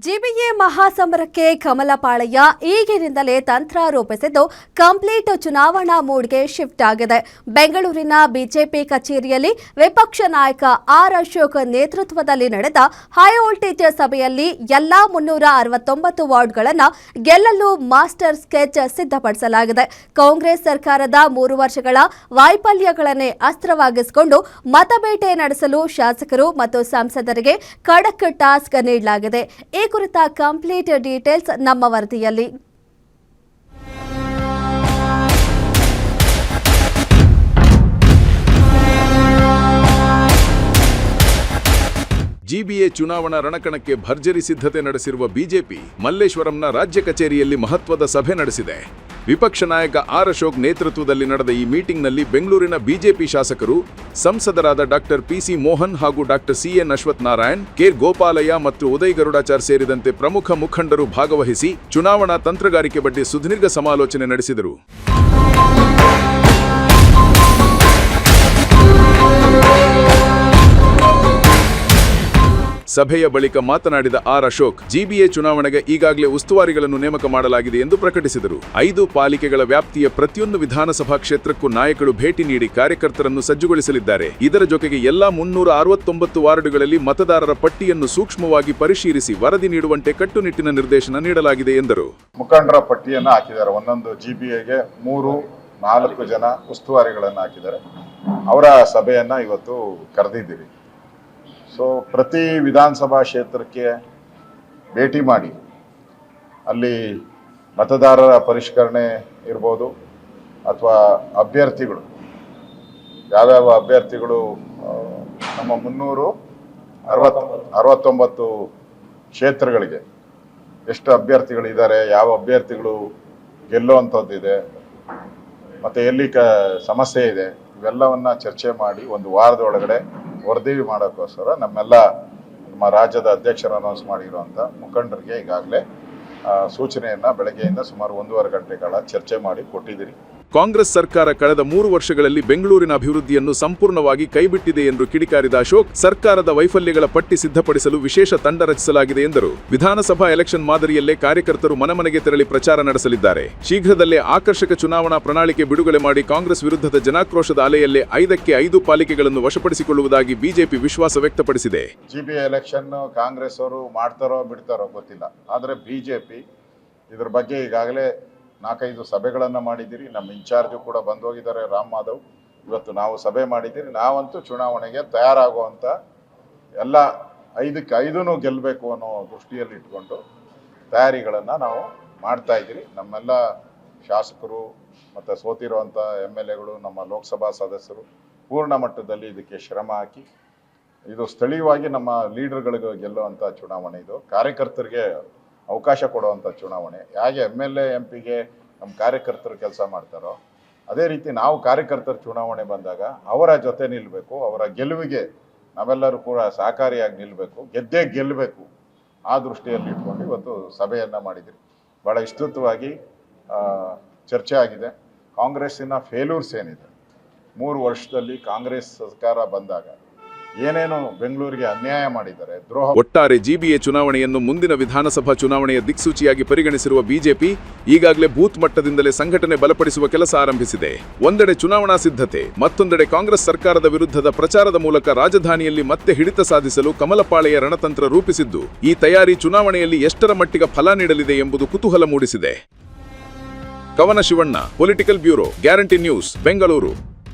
GBA ಮಹಾಸಮರಕ್ಕೆ ಕಮಲಪಾಳಯ್ಯ ಈಗಿನಿಂದಲೇ ತಂತ್ರ ರೂಪಿಸಿದ್ದು ಕಂಪ್ಲೀಟ್ ಚುನಾವಣಾ ಮೂಡ್ಗೆ ಶಿಫ್ಟ್ ಆಗಿದೆ. ಬೆಂಗಳೂರಿನ ಬಿಜೆಪಿ ಕಚೇರಿಯಲ್ಲಿ ವಿಪಕ್ಷ ನಾಯಕ ಆರ್ ಅಶೋಕ್ ನೇತೃತ್ವದಲ್ಲಿ ನಡೆದ ಹೈವೋಲ್ಟೇಜ್ ಸಭೆಯಲ್ಲಿ ಎಲ್ಲಾ 369 ವಾರ್ಡ್ಗಳನ್ನು ಗೆಲ್ಲಲು ಮಾಸ್ಟರ್ ಸ್ಕೆಚ್ ಸಿದ್ಧಪಡಿಸಲಾಗಿದೆ. ಕಾಂಗ್ರೆಸ್ ಸರ್ಕಾರದ 3 ವರ್ಷಗಳ ವೈಫಲ್ಯಗಳನ್ನೇ ಅಸ್ತ್ರವಾಗಿಸಿಕೊಂಡು ಮತಬೇಟೆ ನಡೆಸಲು ಶಾಸಕರು ಮತ್ತು ಸಂಸದರಿಗೆ ಖಡಕ್ ಟಾಸ್ಕ್ ನೀಡಲಾಗಿದೆ. ಈ ಕುರಿತ ಕಂಪ್ಲೀಟ್ ಡೀಟೇಲ್ಸ್ ನಮ್ಮ ವರದಿಯಲ್ಲಿ. ಜಿಬಿಎ ಚುನಾವಣಾ ರಣಕಣಕ್ಕೆ ಭರ್ಜರಿ ಸಿದ್ಧತೆ ನಡೆಸಿರುವ ಬಿಜೆಪಿ ಮಲ್ಲೇಶ್ವರಂನ ರಾಜ್ಯ ಕಚೇರಿಯಲ್ಲಿ ಮಹತ್ವದ ಸಭೆ ನಡೆಸಿದೆ. ವಿಪಕ್ಷ ನಾಯಕ ಆರ್ ಅಶೋಕ್ ನೇತೃತ್ವದಲ್ಲಿ ನಡೆದ ಈ ಮೀಟಿಂಗ್ನಲ್ಲಿ ಬೆಂಗಳೂರಿನ ಬಿಜೆಪಿ ಶಾಸಕರು, ಸಂಸದರಾದ ಡಾಕ್ಟರ್ ಪಿಸಿ ಮೋಹನ್ ಹಾಗೂ doctor C N Ashwath Narayan, K Gopalaiah ಮತ್ತು ಉದಯ್ ಗರುಡಾಚಾರ್ ಸೇರಿದಂತೆ ಪ್ರಮುಖ ಮುಖಂಡರು ಭಾಗವಹಿಸಿ ಚುನಾವಣಾ ತಂತ್ರಗಾರಿಕೆ ಬಗ್ಗೆ ಸುದೀರ್ಘ ಸಮಾಲೋಚನೆ ನಡೆಸಿದರು. ಸಭೆಯ ಬಳಿಕ ಮಾತನಾಡಿದ ಆರ್ ಅಶೋಕ್, ಜಿಬಿಎ ಚುನಾವಣೆಗೆ ಈಗಾಗಲೇ ಉಸ್ತುವಾರಿಗಳನ್ನು ನೇಮಕ ಮಾಡಲಾಗಿದೆ ಎಂದು ಪ್ರಕಟಿಸಿದರು. 5 ಪಾಲಿಕೆಗಳ ವ್ಯಾಪ್ತಿಯ ಪ್ರತಿಯೊಂದು ವಿಧಾನಸಭಾ ಕ್ಷೇತ್ರಕ್ಕೂ ನಾಯಕರು ಭೇಟಿ ನೀಡಿ ಕಾರ್ಯಕರ್ತರನ್ನು ಸಜ್ಜುಗೊಳಿಸಲಿದ್ದಾರೆ. ಇದರ ಜೊತೆಗೆ ಎಲ್ಲಾ 369 ವಾರ್ಡುಗಳಲ್ಲಿ ಮತದಾರರ ಪಟ್ಟಿಯನ್ನು ಸೂಕ್ಷ್ಮವಾಗಿ ಪರಿಶೀಲಿಸಿ ವರದಿ ನೀಡುವಂತೆ ಕಟ್ಟುನಿಟ್ಟಿನ ನಿರ್ದೇಶನ ನೀಡಲಾಗಿದೆ ಎಂದರು. ಮುಖಂಡರ ಪಟ್ಟಿಯನ್ನು ಹಾಕಿದ್ದಾರೆ. ಒಂದೊಂದು ಜಿಬಿಎಗೆ 3-4 ಜನ ಉಸ್ತುವಾರಿಗಳನ್ನು ಹಾಕಿದ್ದಾರೆ. ಅವರ ಸಭೆಯನ್ನ ಇವತ್ತು ಕರೆದಿದ್ದೀರಿ. ಸೊ ಪ್ರತಿ ವಿಧಾನಸಭಾ ಕ್ಷೇತ್ರಕ್ಕೆ ಭೇಟಿ ಮಾಡಿ ಅಲ್ಲಿ ಮತದಾರರ ಪರಿಷ್ಕರಣೆ ಇರ್ಬೋದು ಅಥವಾ ಅಭ್ಯರ್ಥಿಗಳು ಯಾವ್ಯಾವ ಅಭ್ಯರ್ಥಿಗಳು ನಮ್ಮ 369 ಕ್ಷೇತ್ರಗಳಿಗೆ ಎಷ್ಟು ಅಭ್ಯರ್ಥಿಗಳಿದ್ದಾರೆ, ಯಾವ ಅಭ್ಯರ್ಥಿಗಳು ಗೆಲ್ಲುವಂಥದ್ದಿದೆ ಮತ್ತು ಎಲ್ಲಿ ಸಮಸ್ಯೆ ಇದೆ, ಇವೆಲ್ಲವನ್ನ ಚರ್ಚೆ ಮಾಡಿ ಒಂದು ವಾರದ ಒಳಗಡೆ ವರದಿ ಮಾಡೋಕ್ಕೋಸ್ಕರ ನಮ್ಮ ರಾಜ್ಯದ ಅಧ್ಯಕ್ಷರು ಅನೌನ್ಸ್ ಮಾಡಿರುವಂಥ ಮುಖಂಡರಿಗೆ ಈಗಾಗಲೇ ಸೂಚನೆಯನ್ನ ಬೆಳಗ್ಗೆಯಿಂದ ಸುಮಾರು 1.5 ಗಂಟೆ ಕಾಲ ಚರ್ಚೆ ಮಾಡಿ ಕೊಟ್ಟಿದ್ದೀರಿ. ಕಾಂಗ್ರೆಸ್ ಸರ್ಕಾರ ಕಳೆದ 3 ವರ್ಷಗಳಲ್ಲಿ ಬೆಂಗಳೂರಿನ ಅಭಿವೃದ್ಧಿಯನ್ನು ಸಂಪೂರ್ಣವಾಗಿ ಕೈಬಿಟ್ಟಿದೆ ಎಂದು ಕಿಡಿಕಾರಿದ ಅಶೋಕ್, ಸರ್ಕಾರದ ವೈಫಲ್ಯಗಳ ಪಟ್ಟಿ ಸಿದ್ಧಪಡಿಸಲು ವಿಶೇಷ ತಂಡ ರಚಿಸಲಾಗಿದೆ ಎಂದರು. ವಿಧಾನಸಭಾ ಎಲೆಕ್ಷನ್ ಮಾದರಿಯಲ್ಲೇ ಕಾರ್ಯಕರ್ತರು ಮನೆಮನೆಗೆ ತೆರಳಿ ಪ್ರಚಾರ ನಡೆಸಲಿದ್ದಾರೆ. ಶೀಘ್ರದಲ್ಲೇ ಆಕರ್ಷಕ ಚುನಾವಣಾ ಪ್ರಣಾಳಿಕೆ ಬಿಡುಗಡೆ ಮಾಡಿ ಕಾಂಗ್ರೆಸ್ ವಿರುದ್ಧದ ಜನಾಕ್ರೋಶದ ಅಲೆಯಲ್ಲೇ 5ಕ್ಕೆ 5 ಪಾಲಿಕೆಗಳನ್ನು ವಶಪಡಿಸಿಕೊಳ್ಳುವುದಾಗಿ ಬಿಜೆಪಿ ವಿಶ್ವಾಸ ವ್ಯಕ್ತಪಡಿಸಿದೆ. ಜಿಬಿಎ ಎಲೆಕ್ಷನ್ ಕಾಂಗ್ರೆಸ್ ಅವರು ಮಾಡ್ತಾರೋ ಬಿಡ್ತಾರೋ ಗೊತ್ತಿಲ್ಲ, ಆದರೆ ಬಿಜೆಪಿ ಇದ್ರ ಬಗ್ಗೆ ಈಗಾಗಲೇ 4-5 ಸಭೆಗಳನ್ನು ಮಾಡಿದ್ದೀರಿ. ನಮ್ಮ ಇನ್ಚಾರ್ಜು ಕೂಡ ಬಂದು ಹೋಗಿದ್ದಾರೆ, ರಾಮ್ ಮಾಧವ್. ಇವತ್ತು ನಾವು ಸಭೆ ಮಾಡಿದ್ದೀರಿ. ನಾವಂತೂ ಚುನಾವಣೆಗೆ ತಯಾರಾಗುವಂಥ ಎಲ್ಲ 5ಕ್ಕೆ 5 ಗೆಲ್ಲಬೇಕು ಅನ್ನೋ ದೃಷ್ಟಿಯಲ್ಲಿ ಇಟ್ಕೊಂಡು ತಯಾರಿಗಳನ್ನು ನಾವು ಮಾಡ್ತಾ ಇದ್ದೀರಿ. ನಮ್ಮೆಲ್ಲ ಶಾಸಕರು ಮತ್ತು ಸೋತಿರುವಂಥ MLAಗಳು, ನಮ್ಮ ಲೋಕಸಭಾ ಸದಸ್ಯರು ಪೂರ್ಣ ಮಟ್ಟದಲ್ಲಿ ಇದಕ್ಕೆ ಶ್ರಮ ಹಾಕಿ, ಇದು ಸ್ಥಳೀಯವಾಗಿ ನಮ್ಮ ಲೀಡರ್ಗಳಿಗೆ ಗೆಲ್ಲುವಂಥ ಚುನಾವಣೆ, ಇದು ಕಾರ್ಯಕರ್ತರಿಗೆ ಅವಕಾಶ ಕೊಡುವಂಥ ಚುನಾವಣೆ. ಹೇಗೆ MLA MPಗೆ ನಮ್ಮ ಕಾರ್ಯಕರ್ತರು ಕೆಲಸ ಮಾಡ್ತಾರೋ ಅದೇ ರೀತಿ ನಾವು ಕಾರ್ಯಕರ್ತರ ಚುನಾವಣೆ ಬಂದಾಗ ಅವರ ಜೊತೆ ನಿಲ್ಲಬೇಕು, ಅವರ ಗೆಲುವಿಗೆ ನಾವೆಲ್ಲರೂ ಕೂಡ ಸಹಕಾರಿಯಾಗಿ ನಿಲ್ಲಬೇಕು, ಗೆದ್ದೇ ಗೆಲ್ಲಬೇಕು. ಆ ದೃಷ್ಟಿಯಲ್ಲಿ ಇಟ್ಕೊಂಡು ಇವತ್ತು ಸಭೆಯನ್ನು ಮಾಡಿದ್ರಿ. ಭಾಳ ವಿಸ್ತೃತವಾಗಿ ಚರ್ಚೆ ಆಗಿದೆ. ಕಾಂಗ್ರೆಸ್ಸಿನ ಫೇಲ್ಯೂರ್ಸ್ ಏನಿದೆ, 3 ವರ್ಷದಲ್ಲಿ ಕಾಂಗ್ರೆಸ್ ಸರ್ಕಾರ ಬಂದಾಗ ಏನೇನು ಬೆಂಗಳೂರಿಗೆ ಅನ್ಯಾಯ ಮಾಡಿದ್ದಾರೆ, ದ್ರೋಹ. ಒಟ್ಟಾರೆ ಜಿಬಿಎ ಚುನಾವಣೆಯನ್ನು ಮುಂದಿನ ವಿಧಾನಸಭಾ ಚುನಾವಣೆಯ ದಿಕ್ಸೂಚಿಯಾಗಿ ಪರಿಗಣಿಸಿರುವ ಬಿಜೆಪಿ ಈಗಾಗಲೇ ಬೂತ್ ಮಟ್ಟದಿಂದಲೇ ಸಂಘಟನೆ ಬಲಪಡಿಸುವ ಕೆಲಸ ಆರಂಭಿಸಿದೆ. ಒಂದೆಡೆ ಚುನಾವಣಾ ಸಿದ್ಧತೆ, ಮತ್ತೊಂದೆಡೆ ಕಾಂಗ್ರೆಸ್ ಸರ್ಕಾರದ ವಿರುದ್ಧದ ಪ್ರಚಾರದ ಮೂಲಕ ರಾಜಧಾನಿಯಲ್ಲಿ ಮತ್ತೆ ಹಿಡಿತ ಸಾಧಿಸಲು ಕಮಲಪಾಳಯ್ಯ ರಣತಂತ್ರ ರೂಪಿಸಿದ್ದು, ಈ ತಯಾರಿ ಚುನಾವಣೆಯಲ್ಲಿ ಎಷ್ಟರ ಮಟ್ಟಿಗೆ ಫಲ ನೀಡಲಿದೆ ಎಂಬುದು ಕುತೂಹಲ ಮೂಡಿಸಿದೆ. ಕವನ Shivanna, political bureau, guarantee news, Bengaluru.